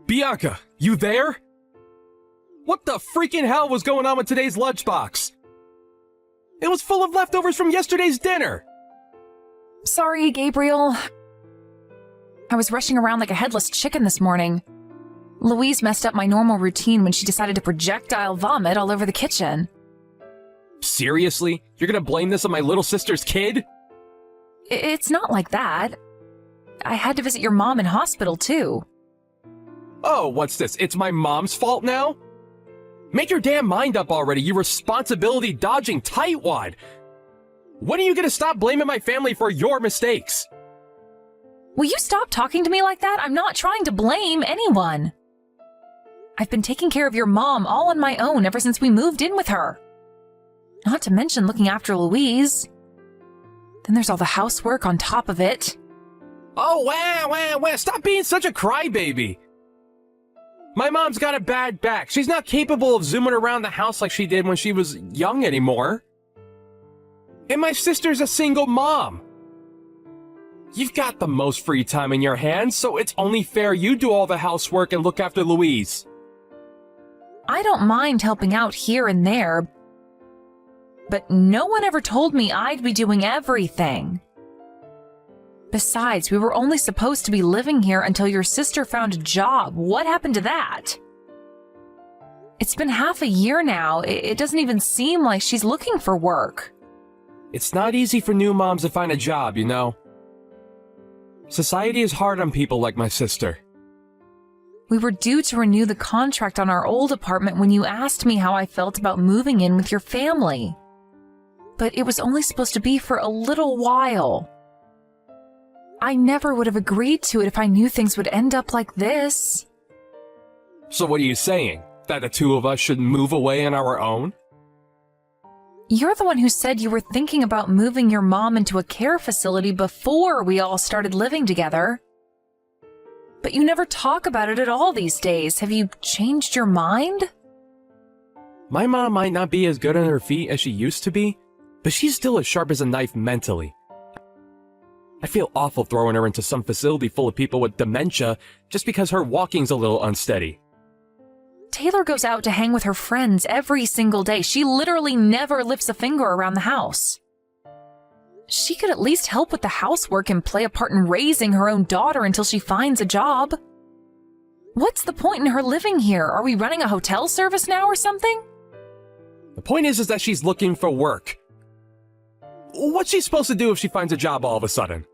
Bianca, you there? What the freaking hell was going on with today's lunchbox? It was full of leftovers from yesterday's dinner! Sorry, Gabriel. I was rushing around like a headless chicken this morning. Louise messed up my normal routine when she decided to projectile vomit all over the kitchen. Seriously? You're gonna blame this on my little sister's kid? It's not like that. I had to visit your mom in hospital, too. Oh, what's this? It's my mom's fault now? Make your damn mind up already, you responsibility-dodging tightwad! When are you gonna stop blaming my family for your mistakes? Will you stop talking to me like that? I'm not trying to blame anyone. I've been taking care of your mom all on my own ever since we moved in with her. Not to mention looking after Louise. Then there's all the housework on top of it. Oh, wow, stop being such a crybaby! My mom's got a bad back. She's not capable of zooming around the house like she did when she was young anymore. And my sister's a single mom. You've got the most free time in your hands, so it's only fair you do all the housework and look after Louise. I don't mind helping out here and there, but no one ever told me I'd be doing everything. Besides, we were only supposed to be living here until your sister found a job. What happened to that? It's been half a year now. It doesn't even seem like she's looking for work. It's not easy for new moms to find a job, you know. Society is hard on people like my sister. We were due to renew the contract on our old apartment when you asked me how I felt about moving in with your family. But it was only supposed to be for a little while. I never would have agreed to it if I knew things would end up like this. So what are you saying? That the two of us should move away on our own? You're the one who said you were thinking about moving your mom into a care facility before we all started living together. But you never talk about it at all these days. Have you changed your mind? My mom might not be as good on her feet as she used to be, but she's still as sharp as a knife mentally. I feel awful throwing her into some facility full of people with dementia just because her walking's a little unsteady. Taylor goes out to hang with her friends every single day. She literally never lifts a finger around the house. She could at least help with the housework and play a part in raising her own daughter until she finds a job. What's the point in her living here? Are we running a hotel service now or something? The point is that she's looking for work. What's she supposed to do if she finds a job all of a sudden?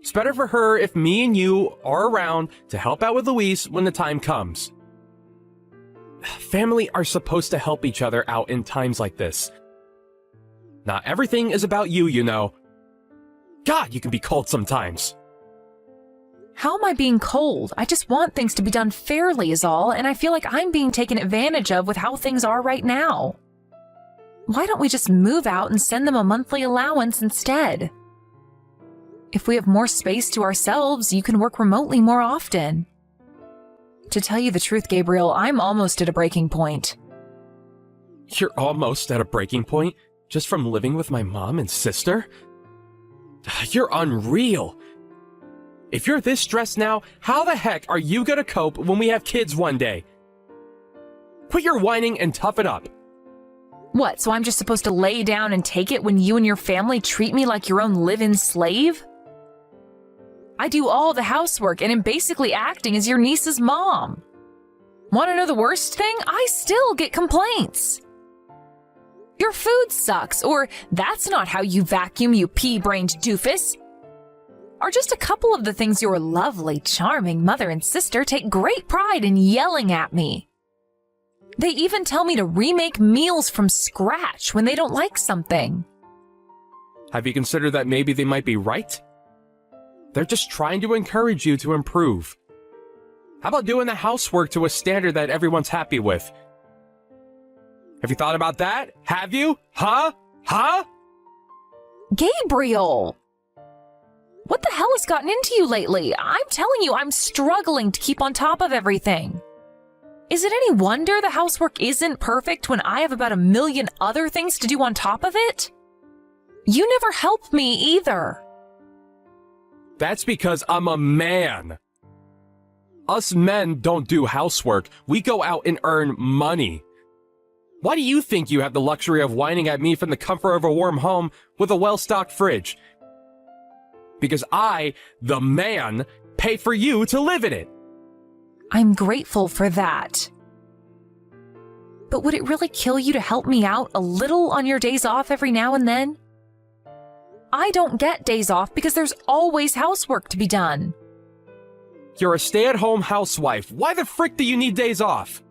It's better for her if me and you are around to help out with Louise when the time comes. Family are supposed to help each other out in times like this. Not everything is about you, you know. God, you can be cold sometimes. How am I being cold? I just want things to be done fairly is all, and I feel like I'm being taken advantage of with how things are right now. Why don't we just move out and send them a monthly allowance instead? If we have more space to ourselves, you can work remotely more often. To tell you the truth, Gabriel, I'm almost at a breaking point. You're almost at a breaking point just from living with my mom and sister? You're unreal. If you're this stressed now, how the heck are you gonna cope when we have kids one day? Quit your whining and tough it up. What, so I'm just supposed to lay down and take it when you and your family treat me like your own live-in slave? I do all the housework and am basically acting as your niece's mom. Want to know the worst thing? I still get complaints. Your food sucks, or that's not how you vacuum, you pea-brained doofus. Are just a couple of the things your lovely, charming mother and sister take great pride in yelling at me. They even tell me to remake meals from scratch when they don't like something. Have you considered that maybe they might be right? They're just trying to encourage you to improve. How about doing the housework to a standard that everyone's happy with? Have you thought about that? Have you? Huh? Gabriel! What the hell has gotten into you lately? I'm telling you, I'm struggling to keep on top of everything. Is it any wonder the housework isn't perfect when I have about a million other things to do on top of it? You never help me either. That's because I'm a man. Us men don't do housework. We go out and earn money. Why do you think you have the luxury of whining at me from the comfort of a warm home with a well-stocked fridge? Because I, the man, pay for you to live in it. I'm grateful for that. But would it really kill you to help me out a little on your days off every now and then? I don't get days off because there's always housework to be done. You're a stay-at-home housewife. Why the frick do you need days off?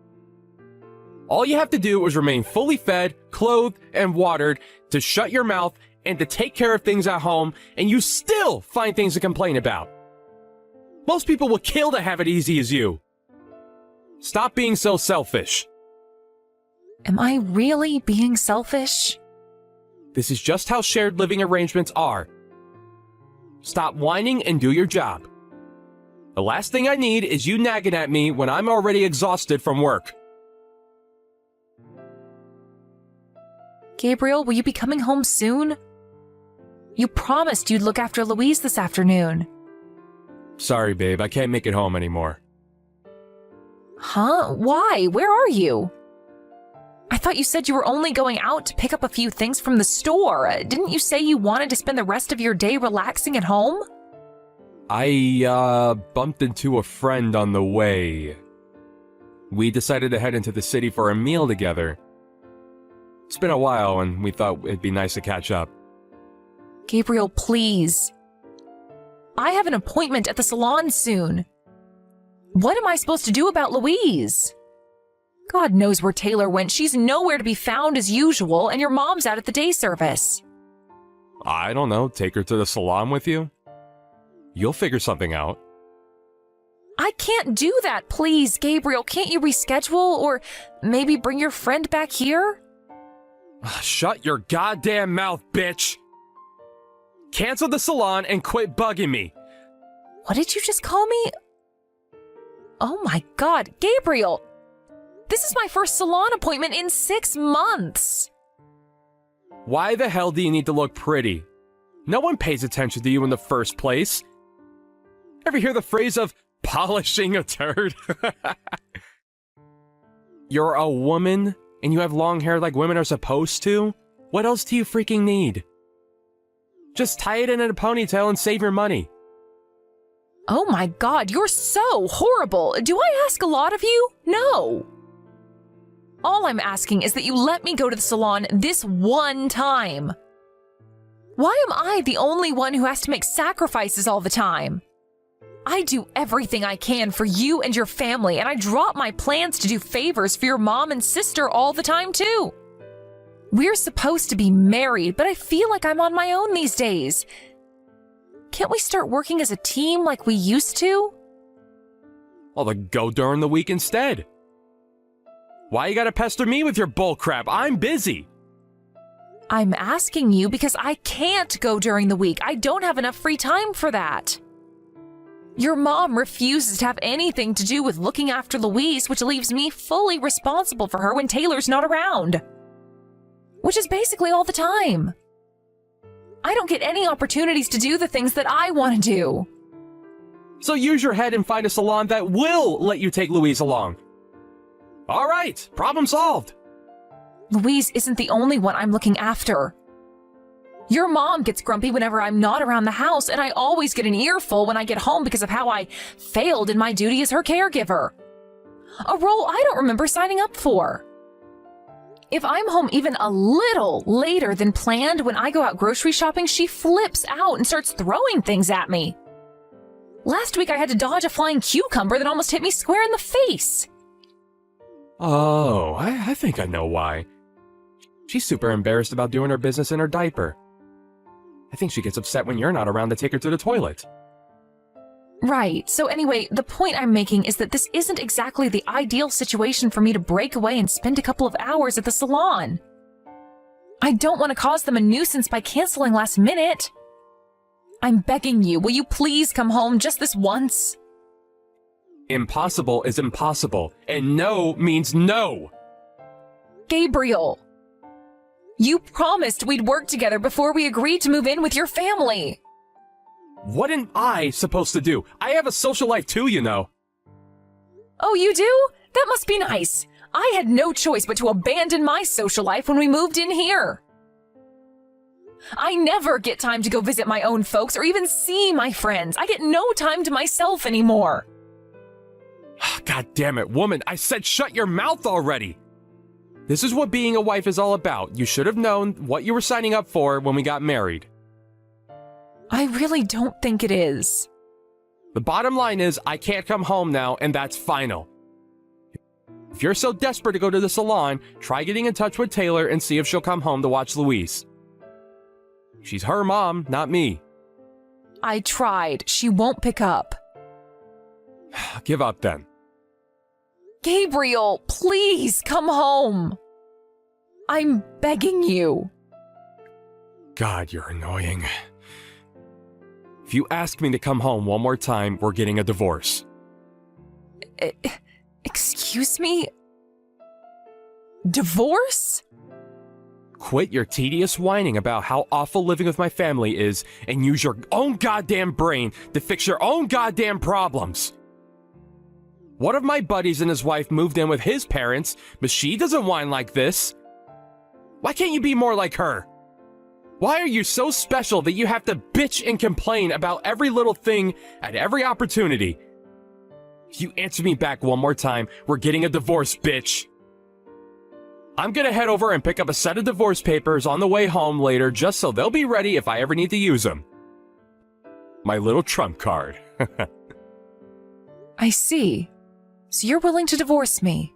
All you have to do is remain fully fed, clothed, and watered, to shut your mouth, and to take care of things at home, and you still find things to complain about. Most people would kill to have it easy as you. Stop being so selfish. Am I really being selfish? This is just how shared living arrangements are. Stop whining and do your job. The last thing I need is you nagging at me when I'm already exhausted from work. Gabriel, will you be coming home soon? You promised you'd look after Louise this afternoon. Sorry, babe, I can't make it home anymore. Huh? Why? Where are you? I thought you said you were only going out to pick up a few things from the store. Didn't you say you wanted to spend the rest of your day relaxing at home? I, bumped into a friend on the way. We decided to head into the city for a meal together. It's been a while, and we thought it'd be nice to catch up. Gabriel, please. I have an appointment at the salon soon. What am I supposed to do about Louise? God knows where Taylor went. She's nowhere to be found as usual, and your mom's out at the day service. I don't know, take her to the salon with you? You'll figure something out. I can't do that, please, Gabriel. Can't you reschedule, or maybe bring your friend back here? Shut your goddamn mouth, bitch! Cancel the salon and quit bugging me. What did you just call me? Oh my God, Gabriel! This is my first salon appointment in 6 months! Why the hell do you need to look pretty? No one pays attention to you in the first place. Ever hear the phrase of polishing a turd? You're a woman, and you have long hair like women are supposed to? What else do you freaking need? Just tie it in a ponytail and save your money. Oh my God, you're so horrible! Do I ask a lot of you? No! All I'm asking is that you let me go to the salon this one time. Why am I the only one who has to make sacrifices all the time? I do everything I can for you and your family, and I drop my plans to do favors for your mom and sister all the time, too. We're supposed to be married, but I feel like I'm on my own these days. Can't we start working as a team like we used to? Well, then go during the week instead. Why you gotta pester me with your bullcrap? I'm busy. I'm asking you because I can't go during the week. I don't have enough free time for that. Your mom refuses to have anything to do with looking after Louise, which leaves me fully responsible for her when Taylor's not around. Which is basically all the time. I don't get any opportunities to do the things that I want to do. So use your head and find a salon that will let you take Louise along. All right, problem solved. Louise isn't the only one I'm looking after. Your mom gets grumpy whenever I'm not around the house, and I always get an earful when I get home because of how I failed in my duty as her caregiver. A role I don't remember signing up for. If I'm home even a little later than planned when I go out grocery shopping, she flips out and starts throwing things at me. Last week I had to dodge a flying cucumber that almost hit me square in the face. Oh, I think I know why. She's super embarrassed about doing her business in her diaper. I think she gets upset when you're not around to take her to the toilet. Right, so anyway, the point I'm making is that this isn't exactly the ideal situation for me to break away and spend a couple of hours at the salon. I don't want to cause them a nuisance by canceling last minute. I'm begging you, will you please come home just this once? Impossible is impossible, and no means no. Gabriel, you promised we'd work together before we agreed to move in with your family. What am I supposed to do? I have a social life too, you know. Oh, you do? That must be nice. I had no choice but to abandon my social life when we moved in here. I never get time to go visit my own folks or even see my friends. I get no time to myself anymore. God damn it, woman, I said shut your mouth already. This is what being a wife is all about. You should have known what you were signing up for when we got married. I really don't think it is. The bottom line is I can't come home now, and that's final. If you're so desperate to go to the salon, try getting in touch with Taylor and see if she'll come home to watch Louise. She's her mom, not me. I tried. She won't pick up. Give up then. Gabriel, please come home. I'm begging you. God, you're annoying. If you ask me to come home one more time, we're getting a divorce. Excuse me? Divorce? Quit your tedious whining about how awful living with my family is and use your own goddamn brain to fix your own goddamn problems. One of my buddies and his wife moved in with his parents, but she doesn't whine like this. Why can't you be more like her? Why are you so special that you have to bitch and complain about every little thing at every opportunity? If you answer me back one more time, we're getting a divorce, bitch. I'm gonna head over and pick up a set of divorce papers on the way home later just so they'll be ready if I ever need to use them. My little trump card. I see. So you're willing to divorce me?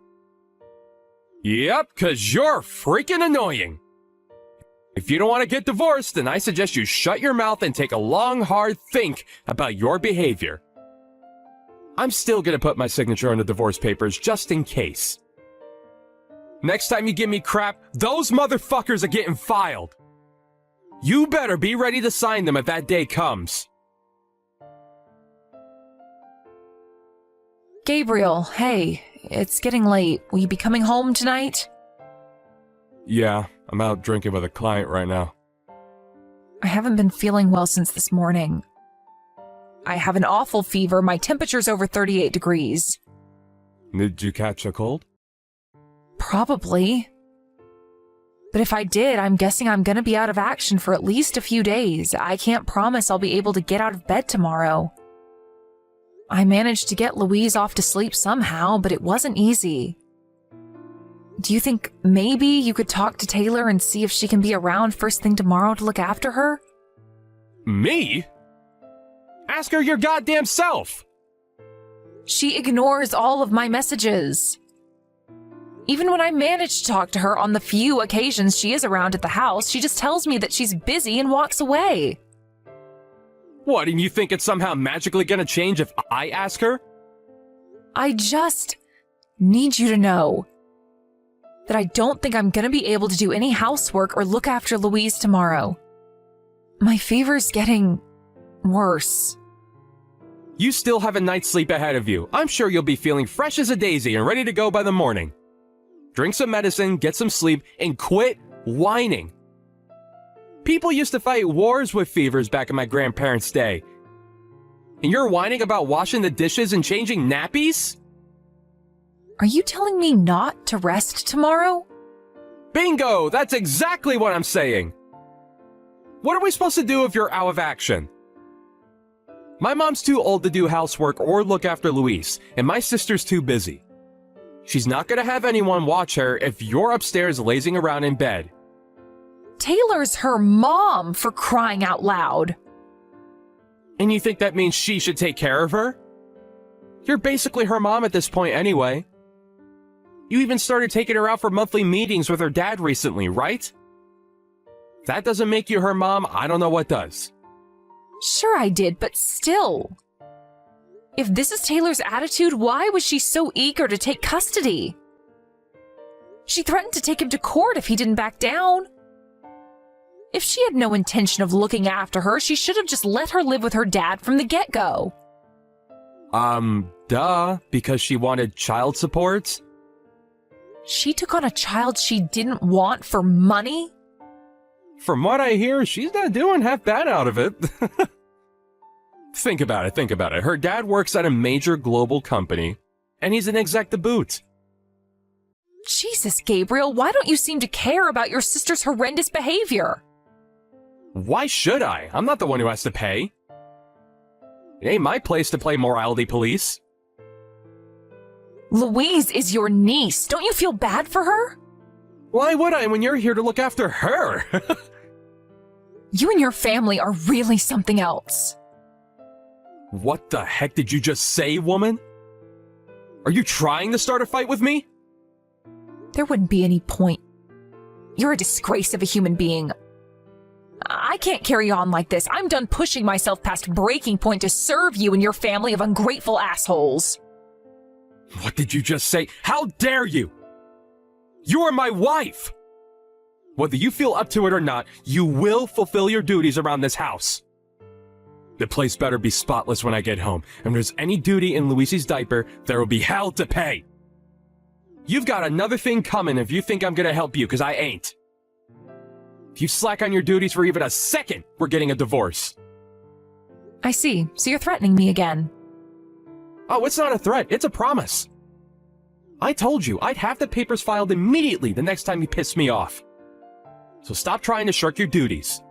Yep, 'cause you're freaking annoying. If you don't want to get divorced, then I suggest you shut your mouth and take a long, hard think about your behavior. I'm still gonna put my signature on the divorce papers just in case. Next time you give me crap, those motherfuckers are getting filed. You better be ready to sign them if that day comes. Gabriel, hey, it's getting late. Will you be coming home tonight? Yeah, I'm out drinking with a client right now. I haven't been feeling well since this morning. I have an awful fever. My temperature's over 38 degrees. Did you catch a cold? Probably. But if I did, I'm guessing I'm gonna be out of action for at least a few days. I can't promise I'll be able to get out of bed tomorrow. I managed to get Louise off to sleep somehow, but it wasn't easy. Do you think maybe you could talk to Taylor and see if she can be around first thing tomorrow to look after her? Me? Ask her your goddamn self! She ignores all of my messages. Even when I manage to talk to her on the few occasions she is around at the house, she just tells me that she's busy and walks away. What, and you think it's somehow magically gonna change if I ask her? I just need you to know that I don't think I'm gonna be able to do any housework or look after Louise tomorrow. My fever's getting worse. You still have a night's sleep ahead of you. I'm sure you'll be feeling fresh as a daisy and ready to go by the morning. Drink some medicine, get some sleep, and quit whining. People used to fight wars with fevers back in my grandparents' day. And you're whining about washing the dishes and changing nappies? Are you telling me not to rest tomorrow? Bingo! That's exactly what I'm saying! What are we supposed to do if you're out of action? My mom's too old to do housework or look after Louise, and my sister's too busy. She's not gonna have anyone watch her if you're upstairs lazing around in bed. Taylor's her mom, for crying out loud. And you think that means she should take care of her? You're basically her mom at this point anyway. You even started taking her out for monthly meetings with her dad recently, right? If that doesn't make you her mom, I don't know what does. Sure I did, but still. If this is Taylor's attitude, why was she so eager to take custody? She threatened to take him to court if he didn't back down. If she had no intention of looking after her, she should have just let her live with her dad from the get-go. Duh, because she wanted child support? She took on a child she didn't want for money? From what I hear, she's not doing half bad out of it. Think about it. Her dad works at a major global company, and he's an exec to boot. Jesus, Gabriel, why don't you seem to care about your sister's horrendous behavior? Why should I? I'm not the one who has to pay. It ain't my place to play morality police. Louise is your niece. Don't you feel bad for her? Why would I when you're here to look after her? You and your family are really something else. What the heck did you just say, woman? Are you trying to start a fight with me? There wouldn't be any point. You're a disgrace of a human being. I can't carry on like this. I'm done pushing myself past breaking point to serve you and your family of ungrateful assholes. What did you just say? How dare you? You are my wife! Whether you feel up to it or not, you will fulfill your duties around this house. The place better be spotless when I get home, and if there's any duty in Luisi's diaper, there will be hell to pay. You've got another thing coming if you think I'm gonna help you, because I ain't. If you slack on your duties for even a second, we're getting a divorce. I see. So you're threatening me again. Oh, it's not a threat, it's a promise. I told you I'd have the papers filed immediately the next time you pissed me off. So stop trying to shirk your duties.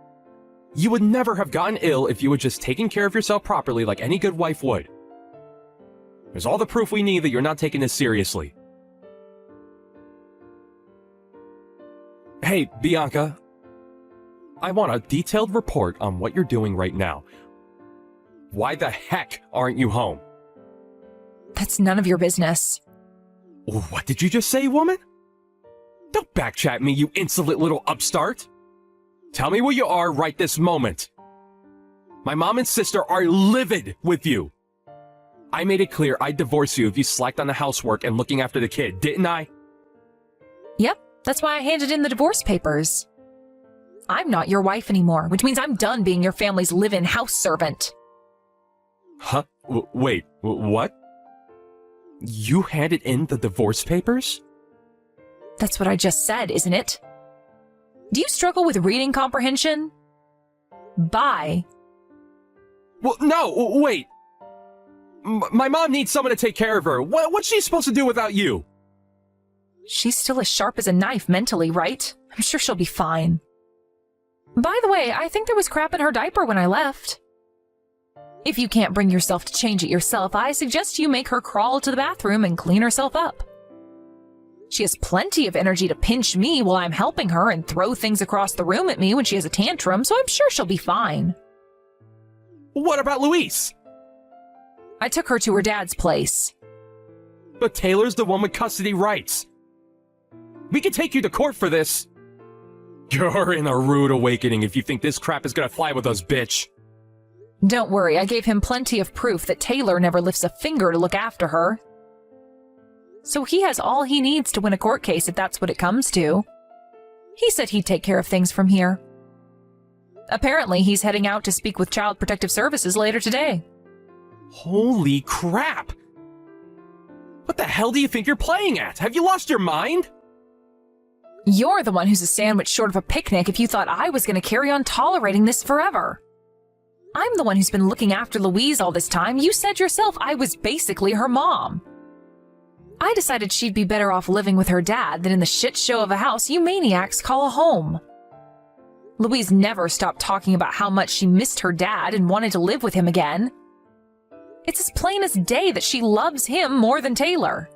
You would never have gotten ill if you had just taken care of yourself properly like any good wife would. There's all the proof we need that you're not taking this seriously. Hey, Bianca. I want a detailed report on what you're doing right now. Why the heck aren't you home? That's none of your business. What did you just say, woman? Don't backchat me, you insolent little upstart. Tell me where you are right this moment. My mom and sister are livid with you. I made it clear I'd divorce you if you slacked on the housework and looking after the kid, didn't I? Yep, that's why I handed in the divorce papers. I'm not your wife anymore, which means I'm done being your family's live-in house servant. Huh? Wait, what? You handed in the divorce papers? That's what I just said, isn't it? Do you struggle with reading comprehension? Bye. Well, no, wait. My mom needs someone to take care of her. What's she supposed to do without you? She's still as sharp as a knife mentally, right? I'm sure she'll be fine. By the way, I think there was crap in her diaper when I left. If you can't bring yourself to change it yourself, I suggest you make her crawl to the bathroom and clean herself up. She has plenty of energy to pinch me while I'm helping her and throw things across the room at me when she has a tantrum, so I'm sure she'll be fine. What about Louise? I took her to her dad's place. But Taylor's the one with custody rights. We can take you to court for this. You're in a rude awakening if you think this crap is gonna fly with us, bitch. Don't worry, I gave him plenty of proof that Taylor never lifts a finger to look after her. So he has all he needs to win a court case if that's what it comes to. He said he'd take care of things from here. Apparently, he's heading out to speak with Child Protective Services later today. Holy crap! What the hell do you think you're playing at? Have you lost your mind? You're the one who's a sandwich short of a picnic if you thought I was going to carry on tolerating this forever. I'm the one who's been looking after Louise all this time. You said yourself I was basically her mom. I decided she'd be better off living with her dad than in the shit show of a house you maniacs call a home. Louise never stopped talking about how much she missed her dad and wanted to live with him again. It's as plain as day that she loves him more than Taylor.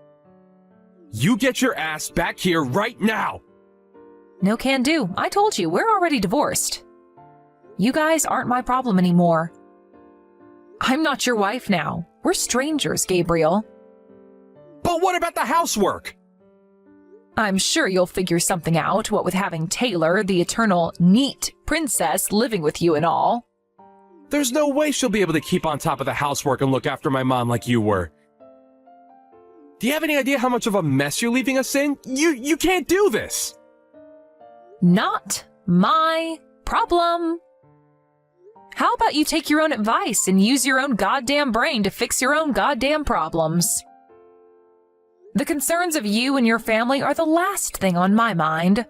You get your ass back here right now! No can do. I told you, we're already divorced. You guys aren't my problem anymore. I'm not your wife now. We're strangers, Gabriel. But what about the housework? I'm sure you'll figure something out, what with having Taylor, the eternal neat princess, living with you and all. There's no way she'll be able to keep on top of the housework and look after my mom like you were. Do you have any idea how much of a mess you're leaving us in? You can't do this! Not my problem. How about you take your own advice and use your own goddamn brain to fix your own goddamn problems? The concerns of you and your family are the last thing on my mind.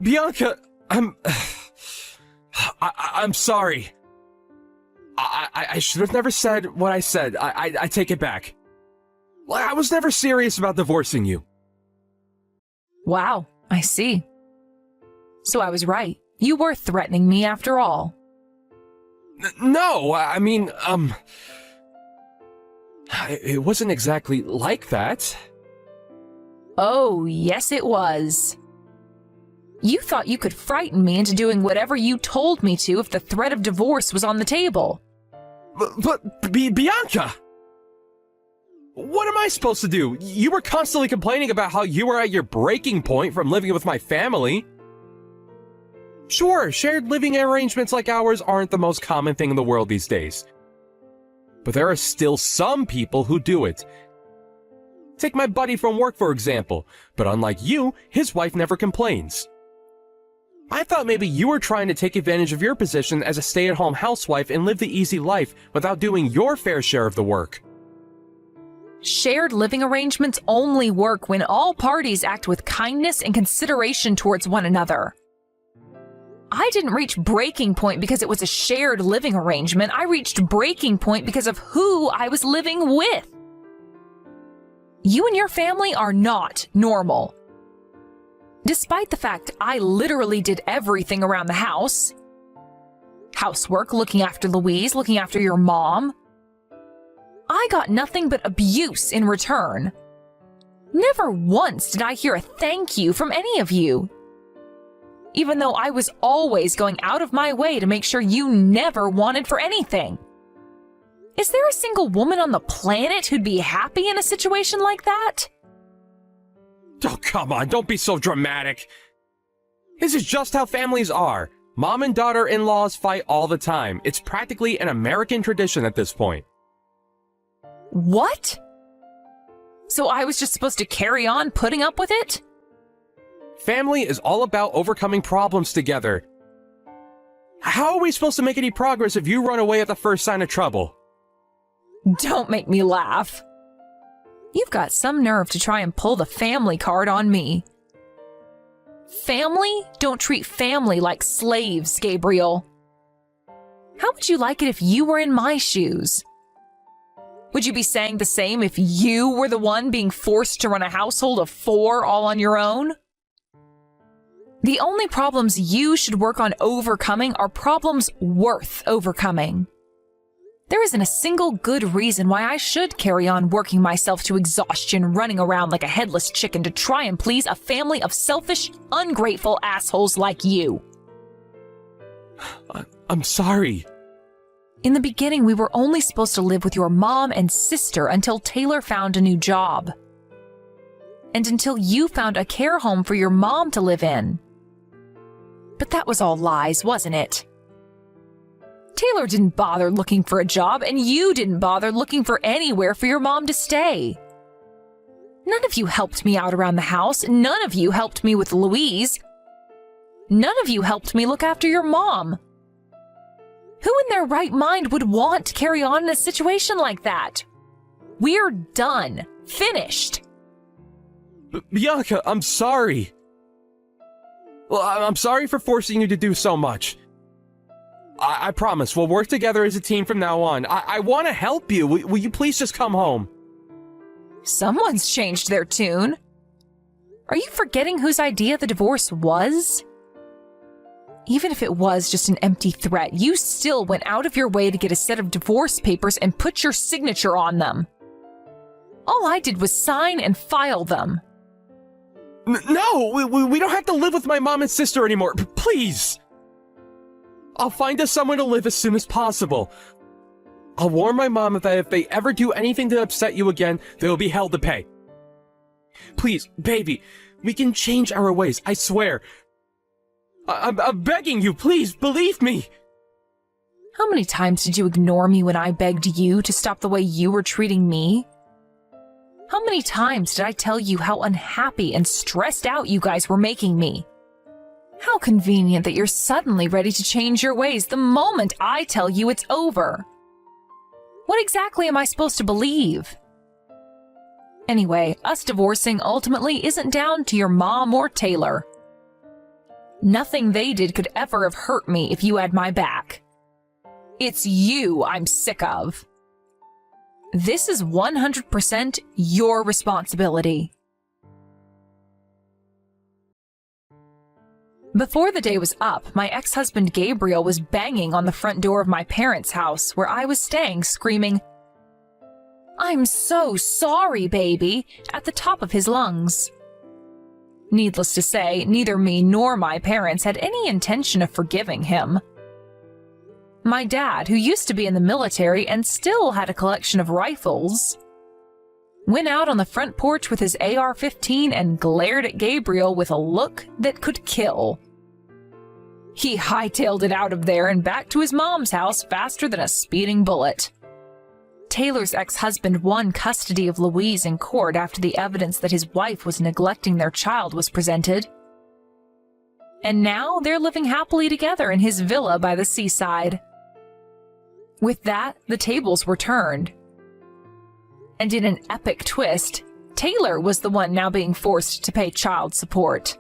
Bianca, I'm sorry. I should have never said what I said. I take it back. I was never serious about divorcing you. Wow, I see. So I was right. You were threatening me after all. No, I mean, it wasn't exactly like that. Oh, yes it was. You thought you could frighten me into doing whatever you told me to if the threat of divorce was on the table. But Bianca! What am I supposed to do? You were constantly complaining about how you were at your breaking point from living with my family. Sure, shared living arrangements like ours aren't the most common thing in the world these days. But there are still some people who do it. Take my buddy from work, for example. But unlike you, his wife never complains. I thought maybe you were trying to take advantage of your position as a stay-at-home housewife and live the easy life without doing your fair share of the work. Shared living arrangements only work when all parties act with kindness and consideration towards one another. I didn't reach breaking point because it was a shared living arrangement. I reached breaking point because of who I was living with. You and your family are not normal. Despite the fact I literally did everything around the house. Housework, looking after Louise, looking after your mom. I got nothing but abuse in return. Never once did I hear a thank you from any of you. Even though I was always going out of my way to make sure you never wanted for anything. Is there a single woman on the planet who'd be happy in a situation like that? Oh, come on, don't be so dramatic. This is just how families are. Mom and daughter-in-laws fight all the time. It's practically an American tradition at this point. What? So I was just supposed to carry on putting up with it? Family is all about overcoming problems together. How are we supposed to make any progress if you run away at the first sign of trouble? Don't make me laugh. You've got some nerve to try and pull the family card on me. Family? Don't treat family like slaves, Gabriel. How would you like it if you were in my shoes? Would you be saying the same if you were the one being forced to run a household of 4 all on your own? The only problems you should work on overcoming are problems worth overcoming. There isn't a single good reason why I should carry on working myself to exhaustion, running around like a headless chicken to try and please a family of selfish, ungrateful assholes like you. I'm sorry. In the beginning, we were only supposed to live with your mom and sister until Taylor found a new job. And until you found a care home for your mom to live in. But that was all lies, wasn't it? Taylor didn't bother looking for a job, and you didn't bother looking for anywhere for your mom to stay. None of you helped me out around the house. None of you helped me with Louise. None of you helped me look after your mom. Who in their right mind would want to carry on in a situation like that? We're done. Finished. Bianca, I'm sorry. Well, I'm sorry for forcing you to do so much. I promise, we'll work together as a team from now on. I want to help you. Will you please just come home? Someone's changed their tune. Are you forgetting whose idea the divorce was? Even if it was just an empty threat, you still went out of your way to get a set of divorce papers and put your signature on them. All I did was sign and file them. No, we don't have to live with my mom and sister anymore. Please. I'll find us somewhere to live as soon as possible. I'll warn my mom that if they ever do anything to upset you again, they will be held to pay. Please, baby, we can change our ways, I swear. I'm begging you, please, believe me. How many times did you ignore me when I begged you to stop the way you were treating me? How many times did I tell you how unhappy and stressed out you guys were making me? How convenient that you're suddenly ready to change your ways the moment I tell you it's over. What exactly am I supposed to believe? Anyway, us divorcing ultimately isn't down to your mom or Taylor. Nothing they did could ever have hurt me if you had my back. It's you I'm sick of. This is 100% your responsibility. Before the day was up, my ex-husband Gabriel was banging on the front door of my parents' house where I was staying, screaming, "I'm so sorry, baby," at the top of his lungs. Needless to say, neither me nor my parents had any intention of forgiving him. My dad, who used to be in the military and still had a collection of rifles, went out on the front porch with his AR-15 and glared at Gabriel with a look that could kill. He hightailed it out of there and back to his mom's house faster than a speeding bullet. Taylor's ex-husband won custody of Louise in court after the evidence that his wife was neglecting their child was presented. And now they're living happily together in his villa by the seaside. With that, the tables were turned. And in an epic twist, Taylor was the one now being forced to pay child support.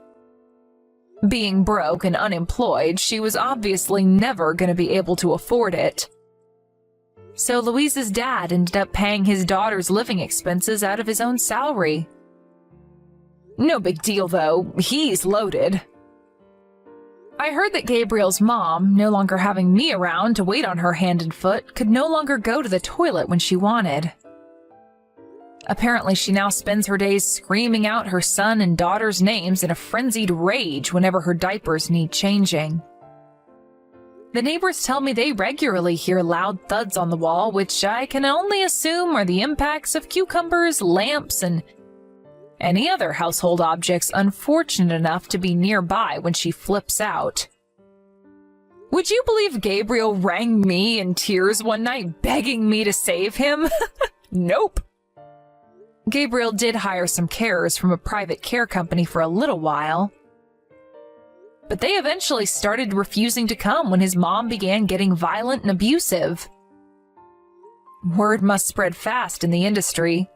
Being broke and unemployed, she was obviously never going to be able to afford it. So Louise's dad ended up paying his daughter's living expenses out of his own salary. No big deal though, he's loaded. I heard that Gabriel's mom, no longer having me around to wait on her hand and foot, could no longer go to the toilet when she wanted. Apparently she now spends her days screaming out her son and daughter's names in a frenzied rage whenever her diapers need changing. The neighbors tell me they regularly hear loud thuds on the wall, which I can only assume are the impacts of cucumbers, lamps, and any other household objects unfortunate enough to be nearby when she flips out. Would you believe Gabriel rang me in tears one night begging me to save him? Nope. Gabriel did hire some carers from a private care company for a little while, but they eventually started refusing to come when his mom began getting violent and abusive. Word must spread fast in the industry,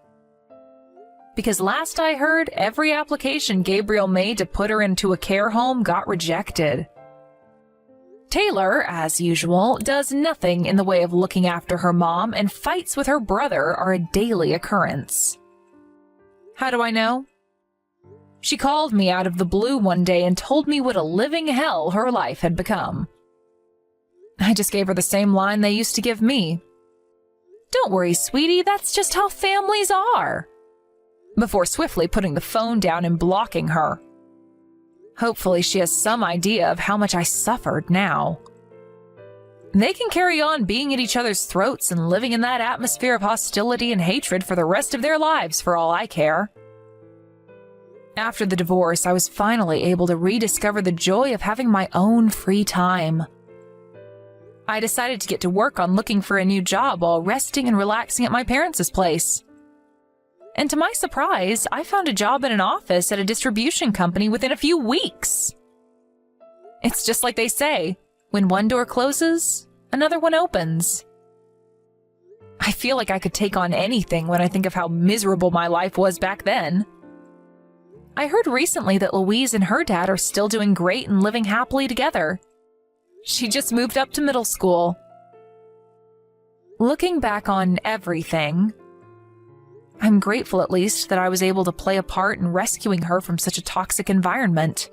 because last I heard, every application Gabriel made to put her into a care home got rejected. Taylor, as usual, does nothing in the way of looking after her mom, and fights with her brother are a daily occurrence. How do I know? She called me out of the blue one day and told me what a living hell her life had become. I just gave her the same line they used to give me. "Don't worry, sweetie, that's just how families are," before swiftly putting the phone down and blocking her. Hopefully she has some idea of how much I suffered now. They can carry on being at each other's throats and living in that atmosphere of hostility and hatred for the rest of their lives for all I care. After the divorce, I was finally able to rediscover the joy of having my own free time. I decided to get to work on looking for a new job while resting and relaxing at my parents' place. And to my surprise, I found a job in an office at a distribution company within a few weeks. It's just like they say, when one door closes, another one opens. I feel like I could take on anything when I think of how miserable my life was back then. I heard recently that Louise and her dad are still doing great and living happily together. She just moved up to middle school. Looking back on everything, I'm grateful at least that I was able to play a part in rescuing her from such a toxic environment.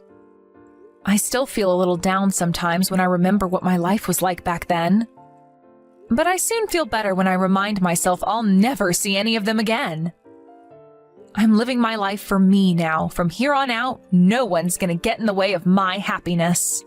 I still feel a little down sometimes when I remember what my life was like back then. But I soon feel better when I remind myself I'll never see any of them again. I'm living my life for me now. From here on out, no one's gonna get in the way of my happiness.